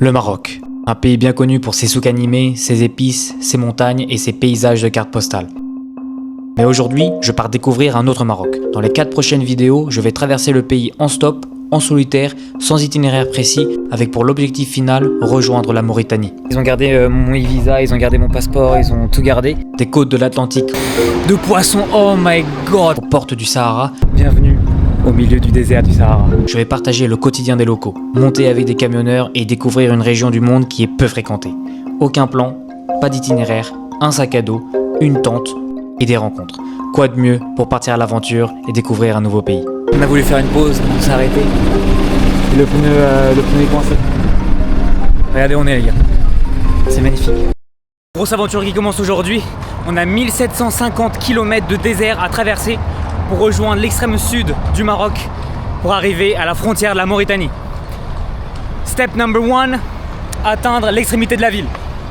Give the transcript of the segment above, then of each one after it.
Le Maroc, un pays bien connu pour ses souks animés, ses épices, ses montagnes et ses paysages de cartes postales. Mais aujourd'hui, je pars découvrir un autre Maroc. Dans les 4 prochaines vidéos, je vais traverser le pays en stop, en solitaire, sans itinéraire précis, avec pour l'objectif final, rejoindre la Mauritanie. Ils ont gardé mon e-visa, ils ont gardé mon passeport, ils ont tout gardé. Des côtes de l'Atlantique, de poissons, oh my god, aux portes du Sahara. Bienvenue au milieu du désert du Sahara. Je vais partager le quotidien des locaux, monter avec des camionneurs et découvrir une région du monde qui est peu fréquentée. Aucun plan, pas d'itinéraire, un sac à dos, une tente et des rencontres. Quoi de mieux pour partir à l'aventure et découvrir un nouveau pays. On a voulu faire une pause, on s'est arrêté. Le pneu est coincé. Regardez, on est les gars. C'est magnifique. Grosse aventure qui commence aujourd'hui. On a 1750 km de désert à traverser pour rejoindre l'extrême sud du Maroc pour arriver à la frontière de la Mauritanie. Step number 1, atteindre l'extrémité de la ville.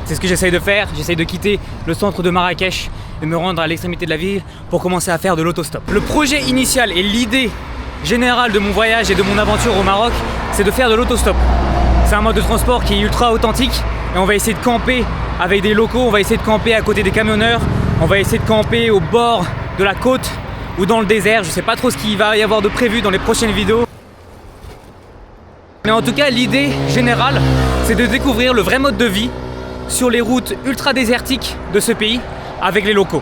C'est ce que j'essaye de faire. J'essaye de quitter le centre de Marrakech et me rendre à l'extrémité de la ville pour commencer à faire de l'autostop. Le projet initial et l'idée générale de mon voyage et de mon aventure au Maroc, c'est de faire de l'autostop. C'est un mode de transport qui est ultra authentique et on va essayer de camper avec des locaux, on va essayer de camper à côté des camionneurs, on va essayer de camper au bord de la côte ou dans le désert. Je sais pas trop ce qu'il va y avoir de prévu dans les prochaines vidéos. Mais en tout cas, l'idée générale, c'est de découvrir le vrai mode de vie sur les routes ultra désertiques de ce pays avec les locaux.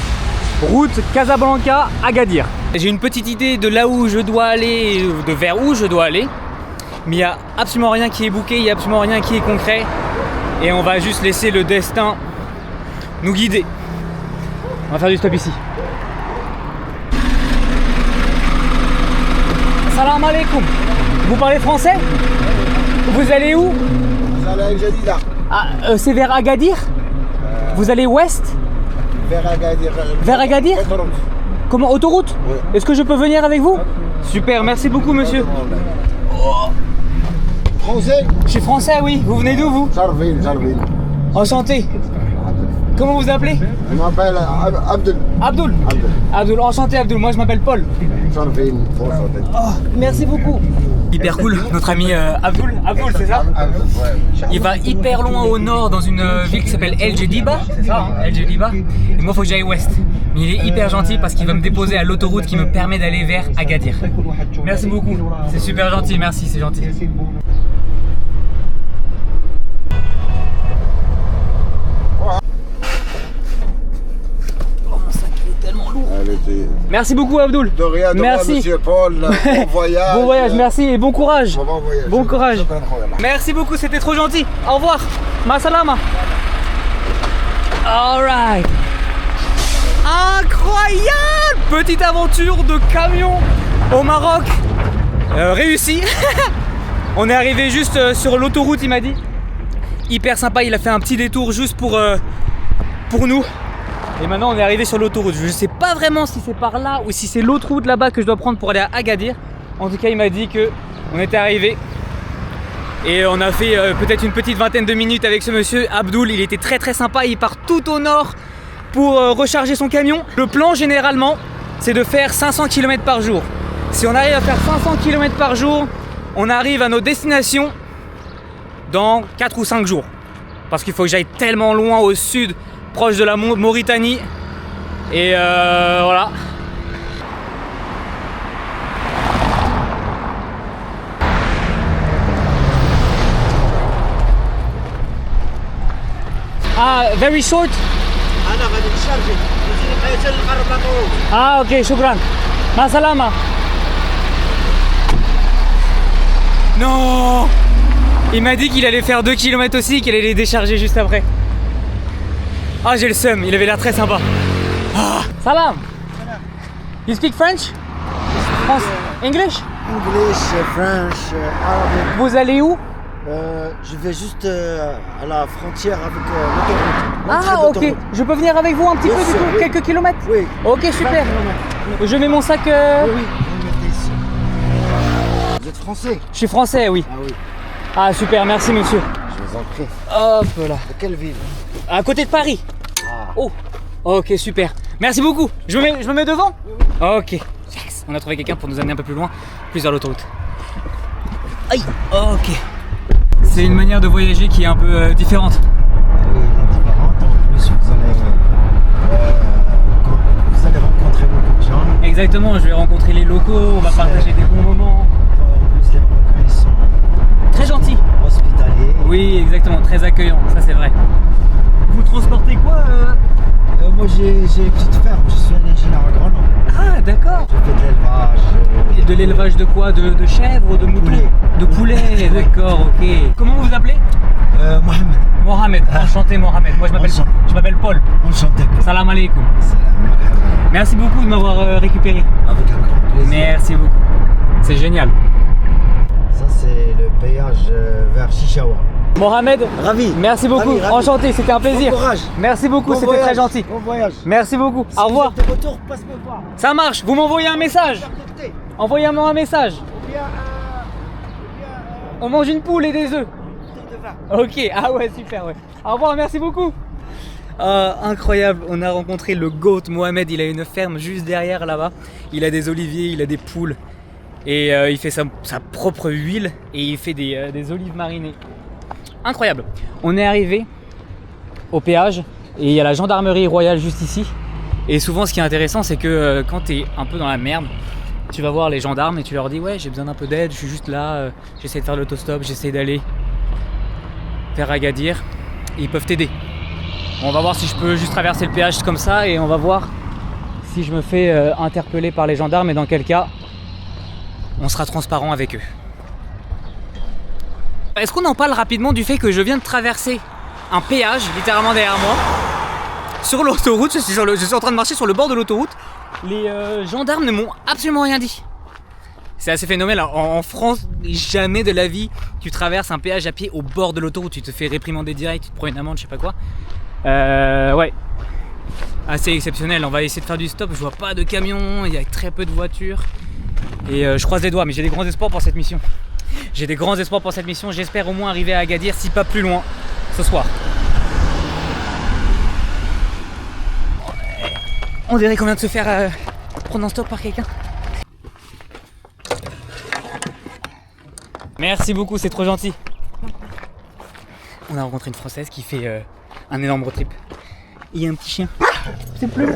Route Casablanca-Agadir. J'ai une petite idée de là où je dois aller, de vers où je dois aller, mais il n'y a absolument rien qui est booké, il n'y a absolument rien qui est concret, et on va juste laisser le destin nous guider. On va faire du stop ici. Salam alaikum. Vous parlez français? Vous allez où? Vous allez à El Jadida. C'est vers Agadir? Vous allez ouest? Vers Agadir. Vers Agadir? Autoroute. Comment, autoroute? Oui. Est-ce que je peux venir avec vous? Super, merci beaucoup monsieur. Français? Je suis français, oui. Vous venez d'où vous? Jarville. Enchanté. Comment vous appelez? Je m'appelle Abdul. Abdul, enchanté Abdul. Moi je m'appelle Paul. Jarville. Oh, merci beaucoup. Hyper cool, notre ami Abdul, c'est ça? Il va hyper loin au nord dans une ville qui s'appelle El Jadida, c'est ça hein? El Jadida. Et moi il faut que j'aille ouest. Mais il est hyper gentil parce qu'il va me déposer à l'autoroute qui me permet d'aller vers Agadir. Merci beaucoup, c'est super gentil, merci, c'est gentil. Merci beaucoup Abdul. De rien, merci. Monsieur Paul. Bon voyage. Bon voyage, merci et bon courage. Bon voyage. Bon courage. Merci beaucoup, c'était trop gentil. Au revoir. Ma salama. Alright. Incroyable. Petite aventure de camion au Maroc. Réussi. On est arrivé juste sur l'autoroute, il m'a dit. Hyper sympa, il a fait un petit détour juste pour nous. Et maintenant on est arrivé sur l'autoroute. Je sais pas vraiment si c'est par là ou si c'est l'autre route là-bas que je dois prendre pour aller à Agadir. En tout cas il m'a dit que on était arrivé. Et on a fait peut-être une petite vingtaine de minutes avec ce monsieur Abdul. Il était très sympa, il part tout au nord pour recharger son camion. Le plan généralement c'est de faire 500 km par jour. Si on arrive à faire 500 km par jour, on arrive à nos destinations dans 4 ou 5 jours. Parce qu'il faut que j'aille tellement loin au sud, proche de la Mauritanie. Et voilà. Very short. Ok, shukran. Ma salama. Non. Il m'a dit qu'il allait faire 2 km aussi, qu'il allait les décharger juste après. Ah, j'ai le seum, il avait l'air très sympa. Ah. Salam. You speak French? France? English? English, French, arabe. Vous allez où? Je vais juste à la frontière avec l'autoroute. Ah, ok. Je peux venir avec vous un petit peu, du coup, oui. quelques kilomètres? Oui. Ok, super. Je mets mon sac. Oui, mettez ici. Vous êtes français? Je suis français, oui. Ah oui. Ah, super, merci monsieur. Je vous en prie. Hop là. De quelle ville? À côté de Paris. Ah. Oh, ok, super. Merci beaucoup. Je me mets devant? Ok. Yes. On a trouvé quelqu'un pour nous amener un peu plus loin, plus vers l'autoroute. Aïe. Ok. C'est une manière de voyager qui est un peu différente. Oui, elle est différente. En plus, vous allez rencontrer beaucoup de gens. Exactement, je vais rencontrer les locaux, on va partager des bons moments. En plus, les Marocains, ils sont Très gentils. hospitaliers. Oui, exactement, très accueillants, ça c'est vrai. Vous transportez quoi Moi, j'ai une petite ferme. Je suis un ingénieur agronome. Ah, d'accord. Je fais de l'élevage. Et de l'élevage de quoi? De chèvres ou de moutons? Poulet. De poulet, d'accord, ok. Comment vous vous appelez? Mohamed. Mohamed, enchanté Mohamed. Moi Enchanté. je m'appelle Paul. Enchanté. Salam alaikum. Salam, marhaba. Merci beaucoup de m'avoir récupéré. Avec un grand plaisir. Merci beaucoup. C'est génial. Ça, c'est le péage vers Chichawa. Mohamed, Ravi. merci beaucoup. Ravi, ravi. Enchanté, c'était un plaisir. Bon courage. Merci beaucoup, Bon c'était voyage. très gentil. Bon voyage. Merci beaucoup. Si Au revoir. vous êtes de retour, passe me voir. Ça marche, vous m'envoyez un message. Ou Envoyez-moi un message. bien, On mange une poule et des œufs. bouteille de vin. Ok, ah ouais, super, ouais. Au revoir, merci beaucoup. Incroyable, on a rencontré le GOAT Mohamed, il a une ferme juste derrière là-bas. Il a des oliviers, il a des poules. Et il fait sa propre huile et il fait des olives marinées. Incroyable. On est arrivé au péage et il y a la gendarmerie royale juste ici. Et souvent ce qui est intéressant c'est que quand tu es un peu dans la merde, tu vas voir les gendarmes et tu leur dis ouais j'ai besoin d'un peu d'aide, je suis juste là, j'essaie de faire l'autostop, j'essaie d'aller vers Agadir et ils peuvent t'aider. On va voir si je peux juste traverser le péage comme ça et on va voir si je me fais interpeller par les gendarmes et dans quel cas on sera transparent avec eux. Est-ce qu'on en parle rapidement du fait que je viens de traverser un péage littéralement derrière moi sur l'autoroute, je suis en train de marcher sur le bord de l'autoroute. Les gendarmes ne m'ont absolument rien dit. C'est assez phénoménal. En France, jamais de la vie tu traverses un péage à pied au bord de l'autoroute. Tu te fais réprimander direct, tu te prends une amende, je sais pas quoi. Ouais. Assez exceptionnel. On va essayer de faire du stop. Je vois pas de camions, il y a très peu de voitures. Et je croise les doigts, mais j'ai des grands espoirs pour cette mission. J'ai des grands espoirs pour cette mission. J'espère au moins arriver à Agadir, si pas plus loin, ce soir. On dirait qu'on vient de se faire prendre en stop par quelqu'un. Merci beaucoup, c'est trop gentil. On a rencontré une Française qui fait un énorme road trip. Il y a un petit chien. C'est plus.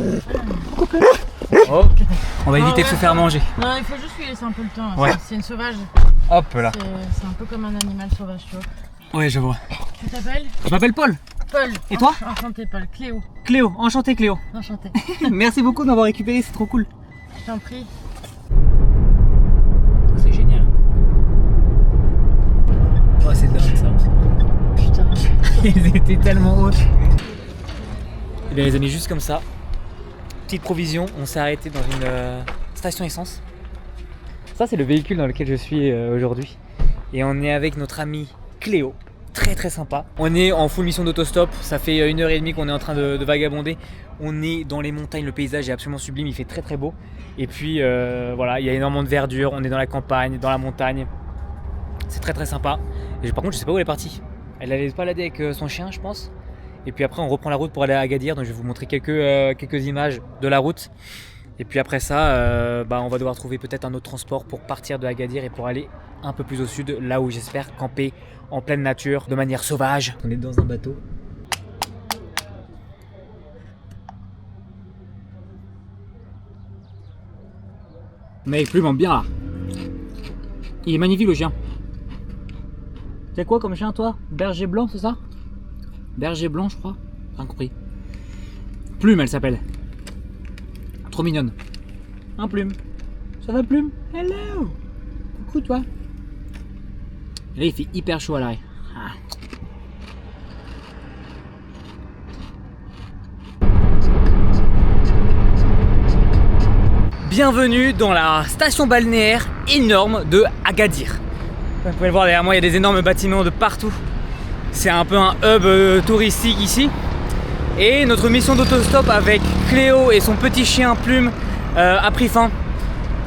Ok. On va éviter de se faire manger. Non, il faut juste lui laisser un peu le temps. Ouais. C'est une sauvage. Hop là. C'est un peu comme un animal sauvage, tu vois. Ouais, je vois. Tu t'appelles Je m'appelle Paul. Paul. Et toi? Enchanté, Paul. Cléo. Cléo, enchanté Cléo. Enchanté. Merci beaucoup de m'avoir récupéré, c'est trop cool. Je t'en prie. C'est génial. Oh, c'est dingue ça. Putain. Ils étaient tellement hautes. Et bien les amis, juste comme ça, petite provision, on s'est arrêté dans une station essence. Ça c'est le véhicule dans lequel je suis aujourd'hui. Et on est avec notre ami Cléo, très très sympa. On est en full mission d'autostop, ça fait 1h30 qu'on est en train de vagabonder. On est dans les montagnes, le paysage est absolument sublime, il fait très très beau. Et puis voilà, il y a énormément de verdure, on est dans la campagne, dans la montagne. C'est très très sympa. Et par contre je sais pas où elle est partie. Elle allait se balader avec son chien je pense. Et puis après on reprend la route pour aller à Agadir, donc je vais vous montrer quelques images de la route. Et puis après ça, on va devoir trouver peut-être un autre transport pour partir de Agadir et pour aller un peu plus au sud, là où j'espère camper en pleine nature, de manière sauvage. On est dans un bateau. Mais plume bien là. Il est magnifique le chien. C'est quoi comme chien toi? Berger blanc, c'est ça? Berger blanc je crois. Pas compris. Plume elle s'appelle. Trop mignonne. Un Plume. Ça va Plume? Hello. Coucou toi. Et là il fait hyper chaud à l'arrêt. Ah. Bienvenue dans la station balnéaire énorme de Agadir. Vous pouvez le voir derrière moi, il y a des énormes bâtiments de partout. C'est un peu un hub touristique ici. Et notre mission d'autostop avec Cléo et son petit chien Plume a pris fin.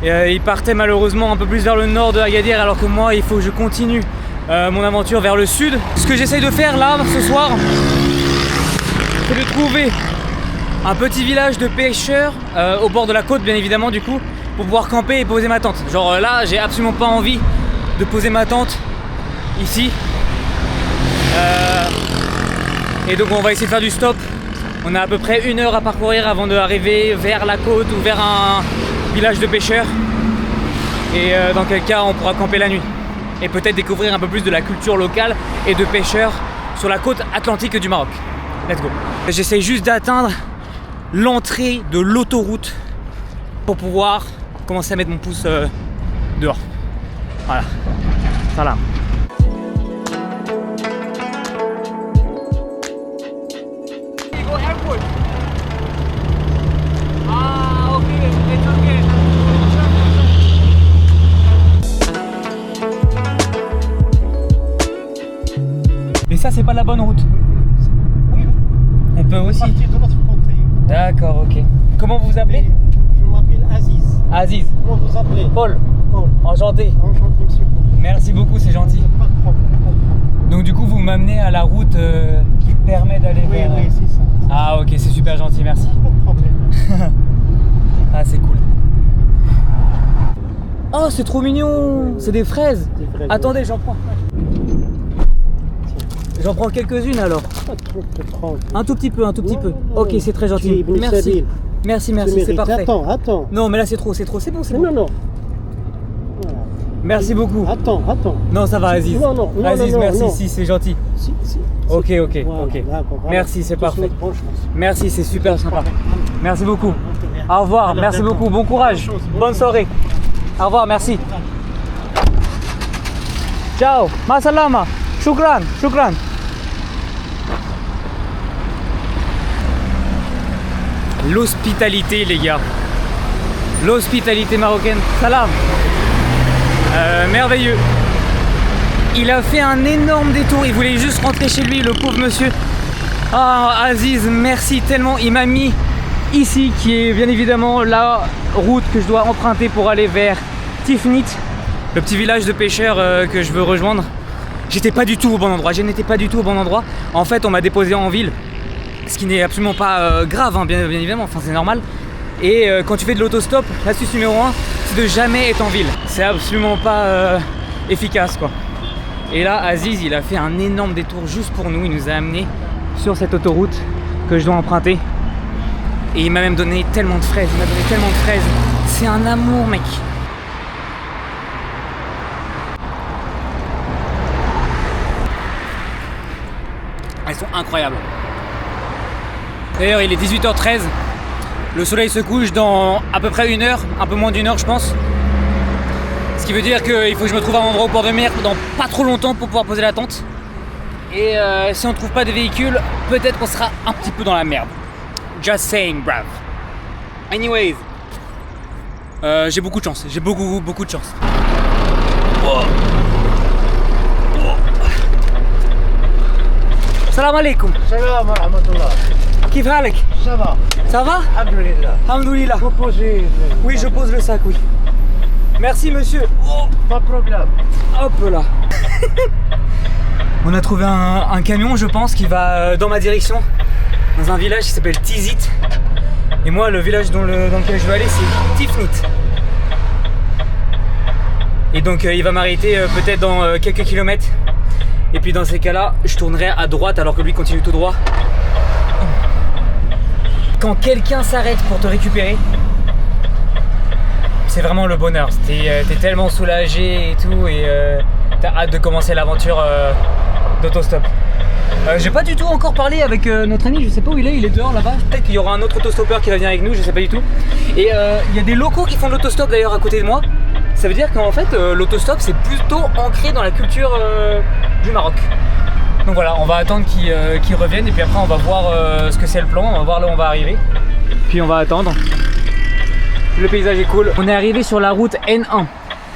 Il partait malheureusement un peu plus vers le nord de Agadir alors que moi il faut que je continue mon aventure vers le sud. Ce que j'essaye de faire là ce soir, c'est de trouver un petit village de pêcheurs au bord de la côte bien évidemment du coup pour pouvoir camper et poser ma tente. Genre là j'ai absolument pas envie de poser ma tente ici Et donc on va essayer de faire du stop. On a à peu près 1 heure à parcourir avant d'arriver vers la côte ou vers un village de pêcheurs. Et dans quel cas on pourra camper la nuit. Et peut-être découvrir un peu plus de la culture locale et de pêcheurs sur la côte atlantique du Maroc. Let's go. J'essaye juste d'atteindre l'entrée de l'autoroute pour pouvoir commencer à mettre mon pouce dehors. Voilà. Salam. Ah, ok, it's okay. Et ça, c'est pas la bonne route. Oui, On peut aussi. partir de l'autre côté. D'accord, ok. Comment vous vous appelez? Et je m'appelle Aziz. Aziz. Comment vous appelez? Paul. Paul. Enchanté. Enchanté, monsieur Paul. Merci beaucoup, c'est gentil. Pas de problème. Donc du coup, vous m'amenez à la route qui permet d'aller Oui, vers... oui, c'est ça. Ah ok, c'est super gentil, merci. Pas de problème. Ah, c'est cool. Oh, c'est trop mignon. C'est des fraises. Des fraises, Attendez, j'en prends. J'en prends quelques-unes alors. Pas trop de prendre. Un tout petit peu, un tout petit Non, peu. non, Ok, non. c'est très Tu es gentil. Ibn Merci. Sabil. Merci, Tu merci, c'est mérites. parfait. Attends. Non, mais là c'est trop, c'est bon, c'est bon. Non. Voilà. Merci beaucoup. Attends. Non, ça va, Aziz. Non, Aziz, non, merci, non. si, c'est gentil. Si. Ok, Voilà, ok. d'accord, voilà. Merci, c'est Je te parfait. souhaite bonne chance. Merci, c'est super sympa. Merci beaucoup. Au Au revoir, Alors, merci d'accord. beaucoup, bon courage. Bonne chance, bonne Bonne chance. soirée. Au revoir, merci. Ciao, ma salama. Shukran. L'hospitalité, les gars. L'hospitalité marocaine. Salam. Merveilleux. Il a fait un énorme détour. Il voulait juste rentrer chez lui, le pauvre monsieur. Ah, Aziz, merci tellement. Il m'a mis ici, qui est bien évidemment la route que je dois emprunter pour aller vers Tifnit, le petit village de pêcheurs que je veux rejoindre. Je n'étais pas du tout au bon endroit. En fait, on m'a déposé en ville, ce qui n'est absolument pas grave, hein, bien évidemment, enfin c'est normal. Et quand tu fais de l'autostop, l'astuce numéro 1, c'est de jamais être en ville. C'est absolument pas efficace, quoi. Et là, Aziz, il a fait un énorme détour juste pour nous. Il nous a amenés sur cette autoroute que je dois emprunter. Et il m'a même donné tellement de fraises. C'est un amour, mec. Elles sont incroyables. D'ailleurs, il est 18h13. Le soleil se couche dans à peu près 1 heure, un peu moins d'1 heure, je pense. Ce qui veut dire qu'il faut que je me trouve un endroit au port de mer dans pas trop longtemps pour pouvoir poser la tente. Et si on ne trouve pas de véhicule, peut-être qu'on sera un petit peu dans la merde. Just saying, bruv. Anyways, j'ai beaucoup de chance. J'ai beaucoup de chance. Oh. Salam alaikum. Salam wa rahmatullah. Kif halek? Ça va. Ça va? Alhamdulillah. Alhamdoulilah. Vous posez. Oui, je pose le sac, oui. Merci, monsieur. Oh. Pas de problème. Hop là. On a trouvé un camion, je pense, qui va dans ma direction, dans un village qui s'appelle Tizit. Et moi, le village dans lequel je veux aller, c'est Tifnit. Et donc, il va m'arrêter peut-être dans quelques kilomètres. Et puis dans ces cas-là, je tournerai à droite alors que lui continue tout droit. Quand quelqu'un s'arrête pour te récupérer, c'est vraiment le bonheur. T'es tellement soulagé et tout, et t'as hâte de commencer l'aventure d'autostop. J'ai pas du tout encore parlé avec notre ami, je sais pas où il est dehors là-bas. Peut-être qu'il y aura un autre autostoppeur qui va venir avec nous, je sais pas du tout. Et il y a des locaux qui font de l'autostop d'ailleurs à côté de moi. Ça veut dire qu'en fait l'autostop c'est plutôt ancré dans la culture du Maroc. Donc voilà, on va attendre qu'ils reviennent et puis après on va voir ce que c'est le plan, on va voir là où on va arriver. Puis on va attendre. Le paysage est cool. On est arrivé sur la route N1.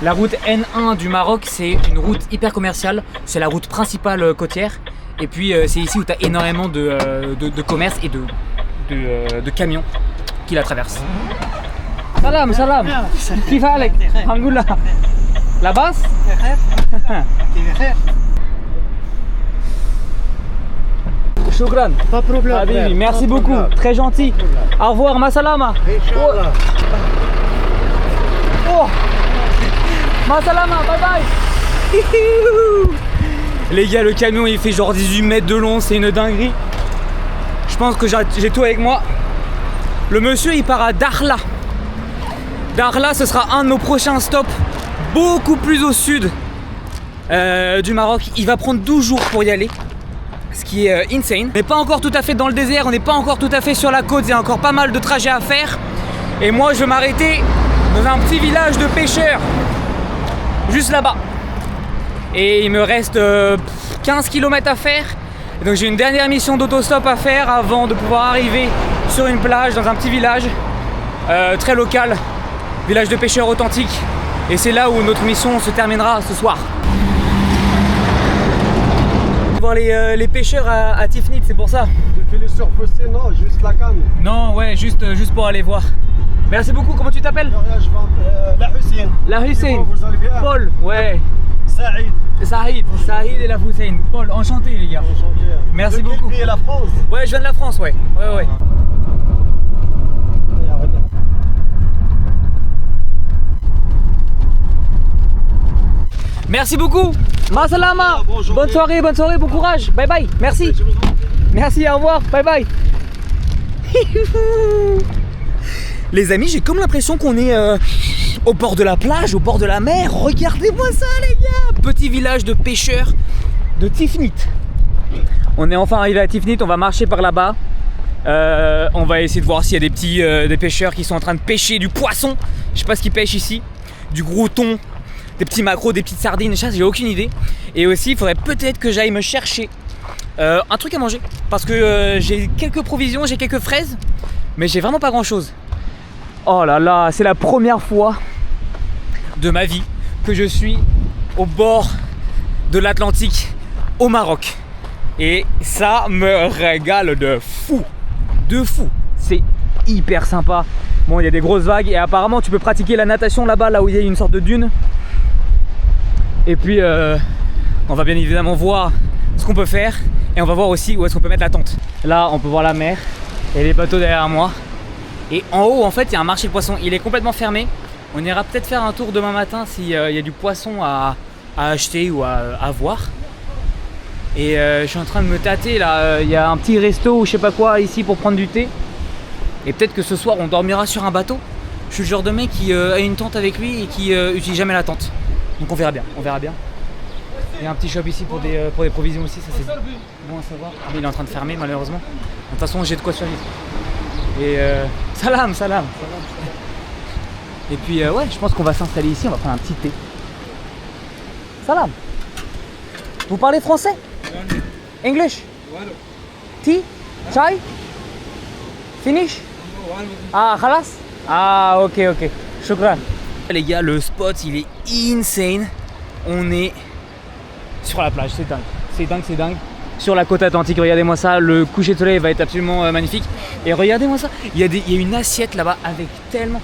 La route N1 du Maroc, c'est une route hyper commerciale. C'est la route principale côtière. Et puis c'est ici où tu as énormément de commerce et de camions qui la traversent. Salam, salam. Kif halek? Alhamdoulilah. La basse? Shukran. Pas de problème. Habibi, merci Pas de beaucoup, problème. très gentil. Au revoir, ma salama. Inch'Allah. Oh, ma salama, bye bye. Les gars, le camion il fait genre 18 mètres de long, c'est une dinguerie. Je pense que j'ai tout avec moi. Le monsieur il part à Dakhla. Dakhla, ce sera un de nos prochains stops, beaucoup plus au sud du Maroc. Il va prendre 12 jours pour y aller, ce qui est insane. On n'est pas encore tout à fait dans le désert, on n'est pas encore tout à fait sur la côte, il y a encore pas mal de trajets à faire. Et moi je vais m'arrêter dans un petit village de pêcheurs, juste là-bas. Et il me reste 15 km à faire. Et donc j'ai une dernière mission d'autostop à faire avant de pouvoir arriver sur une plage dans un petit village très local, village de pêcheurs authentique. Et c'est là où notre mission se terminera ce soir. Voir les pêcheurs à Tifnit, c'est pour ça. Tu fais les surfacer, non, juste la canne. Non, ouais, juste pour aller voir. Merci beaucoup, comment tu t'appelles? Je vais la Hussein. La Hussein. Vous allez bien? Paul, ouais. Saïd. Saïd et la Hussein. Paul, enchanté les gars. Enchanté. Merci De quel beaucoup. pays, la France? Ouais, je viens de la France, ouais. Ouais. Merci beaucoup. Ma salama. Bonne soirée, bon courage. Bye bye. Merci. Merci, au revoir. Bye bye. Les amis, j'ai comme l'impression qu'on est au bord de la plage, au bord de la mer. Regardez-moi ça les gars. Petit village de pêcheurs de Tifnit. On est enfin arrivé à Tifnit, on va marcher par là-bas. On va essayer de voir s'il y a des petits des pêcheurs qui sont en train de pêcher du poisson. Je sais pas ce qu'ils pêchent ici. Du gros thon, des petits maquereaux, des petites sardines, j'ai aucune idée. Et aussi, il faudrait peut-être que j'aille me chercher un truc à manger. Parce que j'ai quelques provisions, j'ai quelques fraises, mais j'ai vraiment pas grand-chose. Oh là là, c'est la première fois de ma vie que je suis au bord de l'Atlantique au Maroc. Et ça me régale de fou. De fou. C'est hyper sympa. Bon, il y a des grosses vagues et apparemment tu peux pratiquer la natation là-bas, là où il y a une sorte de dune. Et puis on va bien évidemment voir ce qu'on peut faire et on va voir aussi où est-ce qu'on peut mettre la tente. Là on peut voir la mer et les bateaux derrière moi. Et en haut en fait il y a un marché de poissons, il est complètement fermé. On ira peut-être faire un tour demain matin s'il y a du poisson à acheter ou à voir. Et je suis en train de me tâter là, il y a un petit resto ou je sais pas quoi ici pour prendre du thé. Et peut-être que ce soir on dormira sur un bateau. Je suis le genre de mec qui a une tente avec lui et qui utilise jamais la tente. Donc on verra bien, on verra bien. Il y a un petit shop ici pour des provisions aussi, ça c'est bon à savoir. Ah, mais il est en train de fermer malheureusement. De toute façon j'ai de quoi survivre. Et salam. Et puis ouais, je pense qu'on va s'installer ici, on va prendre un petit thé. Salam. Vous parlez français? English? Tea? Chai? Finish? Ah, khalas? Ah, ok. Shukran. Les gars, le spot il est insane. On est sur la plage, c'est dingue. Sur la côte atlantique, regardez-moi ça, le coucher de soleil va être absolument magnifique. Et regardez-moi ça, il y a une assiette là-bas avec tellement...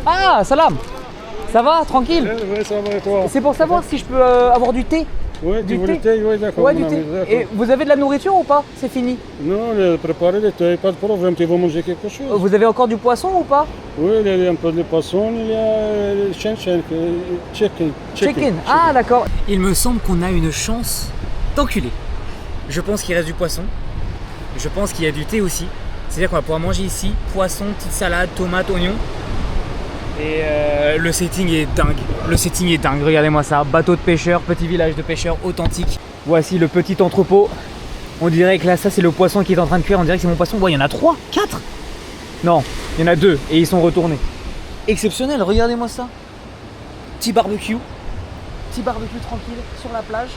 Ah, salam. Ça va, tranquille? Oui, ça va et toi? C'est pour savoir si je peux avoir du thé. Oui, Du du thé? thé, oui, d'accord. Ouais, du thé. Et vous avez de la nourriture ou pas? C'est fini. Non, préparer le thé, pas de problème, tu vas manger quelque chose. Vous avez encore du poisson ou pas? Oui, il y a un peu de poisson, il y a le chicken. Ah, d'accord. Il me semble qu'on a une chance d'enculer. Je pense qu'il reste du poisson. Je pense qu'il y a du thé aussi. C'est-à-dire qu'on va pouvoir manger ici poisson, petite salade, tomate, oignon. Et le setting est dingue. Regardez-moi ça, bateau de pêcheurs, petit village de pêcheurs authentique. Voici le petit entrepôt. On dirait que là, ça c'est le poisson qui est en train de cuire. On dirait que c'est mon poisson. Ouais, il y en a 3, 4. Non, il y en a 2 et ils sont retournés. Exceptionnel, regardez-moi ça. Petit barbecue tranquille sur la plage.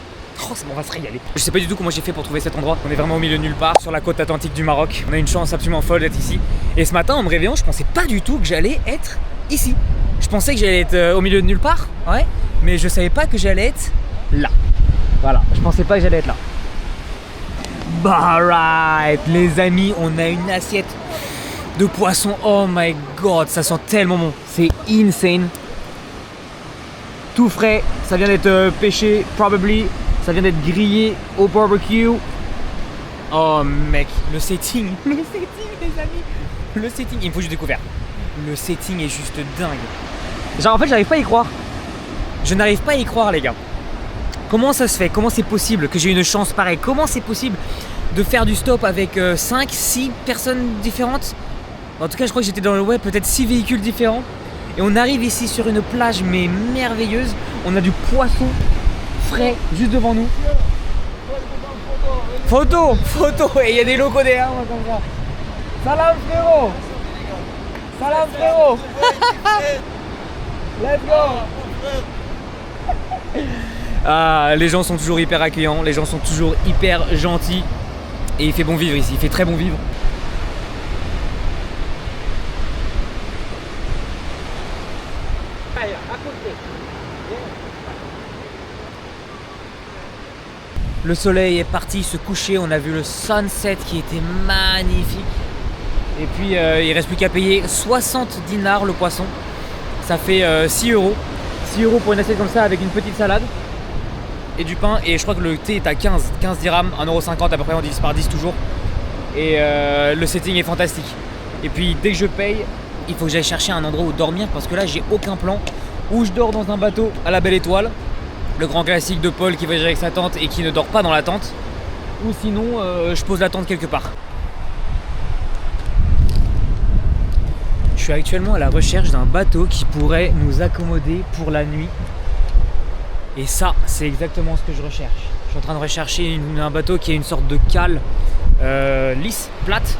Oh, c'est bon, on va se régaler. Je sais pas du tout comment j'ai fait pour trouver cet endroit. On est vraiment au milieu de nulle part, sur la côte atlantique du Maroc. On a une chance absolument folle d'être ici. Et ce matin, en me réveillant, je pensais pas du tout que j'allais être ici. Je pensais que j'allais être au milieu de nulle part, ouais, mais je savais pas que j'allais être là. Voilà, je pensais pas que j'allais être là. Bah right, les amis, on a une assiette de poisson. Oh my god, ça sent tellement bon. C'est insane. Tout frais, ça vient d'être pêché, probably. Ça vient d'être grillé au barbecue. Oh mec, le setting, les amis. Le setting, il me faut juste découvrir. Le setting est juste dingue. Genre en fait j'arrive pas à y croire. Je n'arrive pas à y croire les gars. Comment ça se fait? Comment c'est possible que j'ai une chance pareille? Comment c'est possible de faire du stop avec 5, 6 personnes différentes? En tout cas, je crois que j'étais dans le web, peut-être 6 véhicules différents. Et on arrive ici sur une plage mais merveilleuse. On a du poisson frais juste devant nous. Photo, photo. Et il y a des locaux derrière moi comme ça. Salam frérot. Salam frérot. Let's go. Ah, les gens sont toujours hyper accueillants, les gens sont toujours hyper gentils. Et il fait bon vivre ici, il fait très bon vivre. Le soleil est parti se coucher, on a vu le sunset qui était magnifique. Et puis il reste plus qu'à payer 60 dinars le poisson. Ça fait 6 euros. 6 euros pour une assiette comme ça avec une petite salade et du pain. Et je crois que le thé est à 15 dirhams, 1,50€ à peu près, on divise par 10 toujours. Et le setting est fantastique. Et puis dès que je paye, il faut que j'aille chercher un endroit où dormir parce que là j'ai aucun plan. Ou je dors dans un bateau à la Belle Étoile, le grand classique de Paul qui voyage avec sa tente et qui ne dort pas dans la tente. Ou sinon je pose la tente quelque part. Je suis actuellement à la recherche d'un bateau qui pourrait nous accommoder pour la nuit. Et ça, c'est exactement ce que je recherche. Je suis en train de rechercher un bateau qui a une sorte de cale lisse, plate,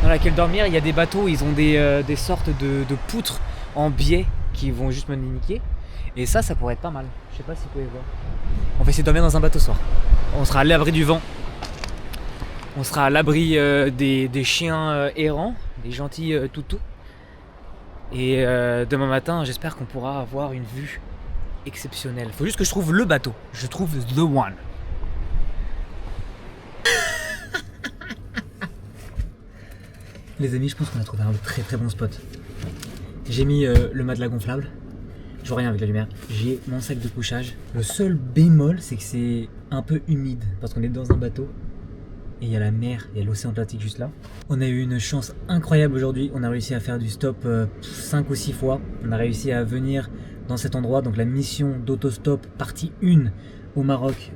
dans laquelle dormir. Il y a des bateaux, ils ont des sortes de poutres en biais qui vont juste me niquer. Et ça pourrait être pas mal. Je sais pas si vous pouvez voir. On va essayer de dormir dans un bateau ce soir. On sera à l'abri du vent. On sera à l'abri des chiens errants, des gentils toutous. Et demain matin, j'espère qu'on pourra avoir une vue exceptionnelle. Faut juste que je trouve le bateau. Je trouve the one. Les amis, je pense qu'on a trouvé un très très bon spot. J'ai mis le matelas gonflable. Je vois rien avec la lumière. J'ai mon sac de couchage. Le seul bémol, c'est que c'est un peu humide parce qu'on est dans un bateau. Et il y a la mer, il y a l'océan Atlantique juste là. On a eu une chance incroyable aujourd'hui. On a réussi à faire du stop 5 ou 6 fois. On a réussi à venir dans cet endroit. Donc la mission d'autostop partie 1 au Maroc,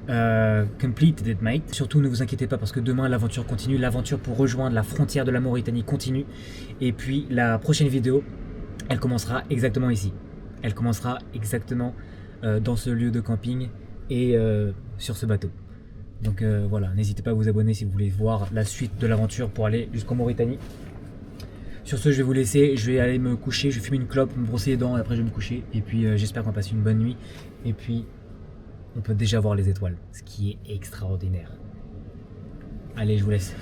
completed mate. Surtout ne vous inquiétez pas parce que demain l'aventure continue. L'aventure pour rejoindre la frontière de la Mauritanie continue. Et puis la prochaine vidéo, elle commencera exactement ici. Elle commencera exactement dans ce lieu de camping et sur ce bateau. Donc voilà, n'hésitez pas à vous abonner si vous voulez voir la suite de l'aventure pour aller jusqu'en Mauritanie. Sur ce, je vais vous laisser, je vais aller me coucher, je vais fumer une clope, me brosser les dents et après je vais me coucher. Et puis j'espère qu'on passe une bonne nuit. Et puis on peut déjà voir les étoiles, ce qui est extraordinaire. Allez, je vous laisse.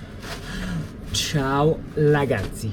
Ciao ragazzi.